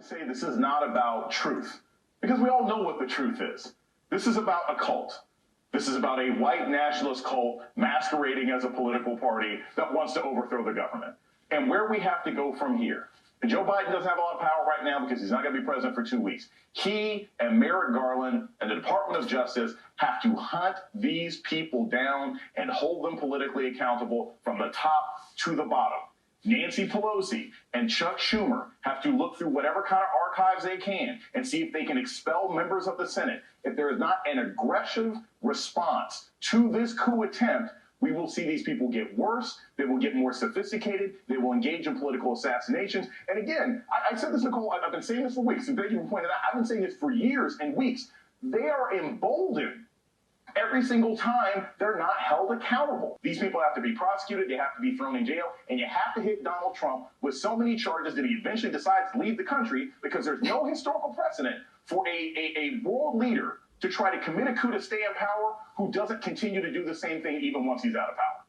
Say this is not about truth, because we all know what the truth is. This is about a cult. This is about a white nationalist cult masquerading as a political party that wants to overthrow the government. And where we have to go from here. And Joe Biden doesn't have a lot of power right now because he's not going to be president for 2 weeks. He and Merrick Garland and the Department of Justice have to hunt these people down and hold them politically accountable from the top to the bottom. Nancy Pelosi and Chuck Schumer have to look through whatever kind of archives they can and see if they can expel members of the Senate. If there is not an aggressive response to this coup attempt, we will see these people get worse. They will get more sophisticated. They will engage in political assassinations. And again, I said this, Nicole, I've been saying this for weeks, and thank you for pointing out. I've been saying this for years and weeks. They are emboldened. Every single time, they're not held accountable. These people have to be prosecuted, they have to be thrown in jail, and you have to hit Donald Trump with so many charges that he eventually decides to leave the country because there's no historical precedent for a world leader to try to commit a coup to stay in power who doesn't continue to do the same thing even once he's out of power.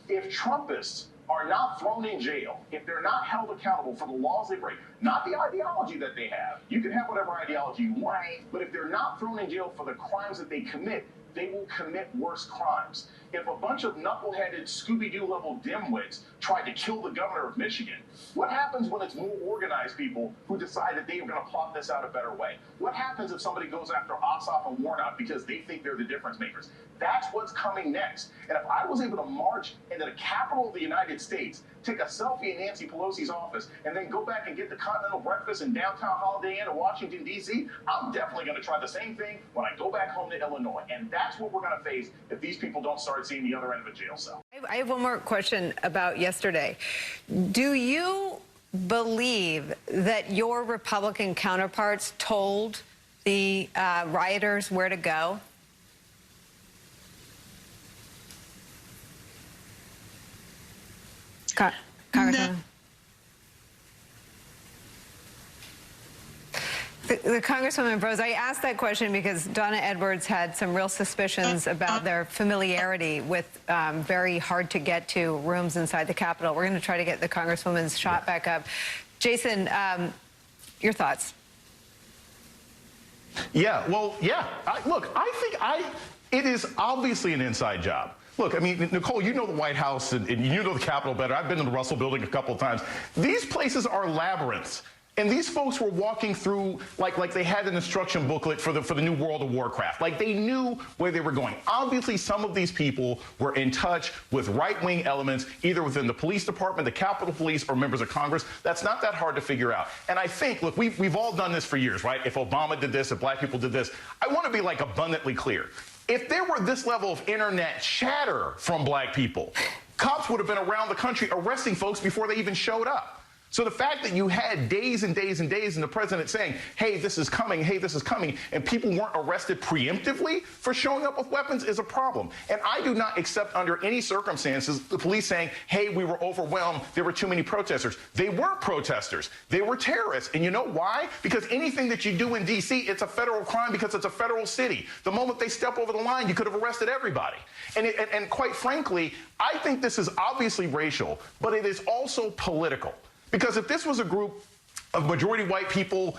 If Trumpists are not thrown in jail, if they're not held accountable for the laws they break, not the ideology that they have, you can have whatever ideology you want, but if they're not thrown in jail for the crimes that they commit, they will commit worse crimes. If a bunch of knuckleheaded Scooby-Doo level dimwits tried to kill the governor of Michigan, what happens when it's more organized people who decide that they are going to plot this out a better way? What happens if somebody goes after Ossoff and Warnock because they think they're the difference makers? That's what's coming next. And if I was able to march into the capital of the United States, take a selfie in Nancy Pelosi's office, and then go back and get the Continental Breakfast in downtown Holiday Inn in Washington, D.C., I'm definitely going to try the same thing when I go back home to Illinois. And that's what we're going to face if these people don't start seeing the other end of a jail cell. I have one more question about yesterday. Do you believe that your Republican counterparts told the rioters where to go? Congressman. The Congresswoman Brose, I asked that question because Donna Edwards had some real suspicions about their familiarity with very hard-to-get-to rooms inside the Capitol. We're going to try to get the Congresswoman's shot back up. Jason, your thoughts? Yeah, well, yeah. Look, I think it is obviously an inside job. Look, I mean, Nicole, you know the White House and you know the Capitol better. I've been in the Russell Building a couple of times. These places are labyrinths. And these folks were walking through like they had an instruction booklet for the new World of Warcraft. Like they knew where they were going. Obviously, some of these people were in touch with right-wing elements, either within the police department, the Capitol Police, or members of Congress. That's not that hard to figure out. And I think, look, we've all done this for years, right? If Obama did this, if black people did this, I want to be like abundantly clear. If there were this level of internet chatter from black people, cops would have been around the country arresting folks before they even showed up. So the fact that you had days and days and days and the president saying, hey, this is coming, and people weren't arrested preemptively for showing up with weapons is a problem. And I do not accept under any circumstances the police saying, hey, we were overwhelmed, there were too many protesters. They weren't protesters. They were terrorists. And you know why? Because anything that you do in D.C., it's a federal crime because it's a federal city. The moment they step over the line, you could have arrested everybody. And quite frankly, I think this is obviously racial, but it is also political. Because if this was a group of majority white people,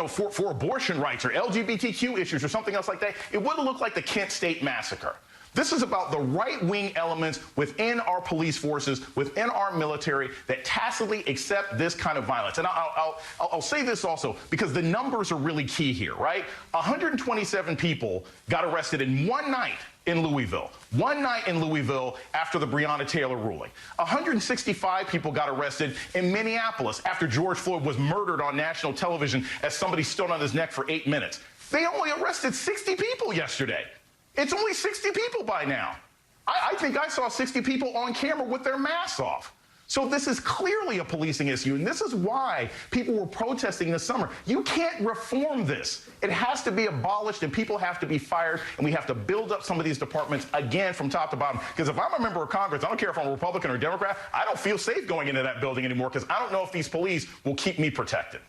for abortion rights or LGBTQ issues or something else like that, it wouldn't look like the Kent State Massacre. This is about the right-wing elements within our police forces, within our military, that tacitly accept this kind of violence. And I'll say this also, because the numbers are really key here, right? 127 people got arrested in one night in Louisville. One night in Louisville after the Breonna Taylor ruling. 165 people got arrested in Minneapolis after George Floyd was murdered on national television as somebody stood on his neck for 8 minutes. They only arrested 60 people yesterday. It's only 60 people by now. I think I saw 60 people on camera with their masks off. So this is clearly a policing issue, and this is why people were protesting this summer. You can't reform this. It has to be abolished, and people have to be fired, and we have to build up some of these departments again from top to bottom. Because if I'm a member of Congress, I don't care if I'm a Republican or Democrat, I don't feel safe going into that building anymore because I don't know if these police will keep me protected.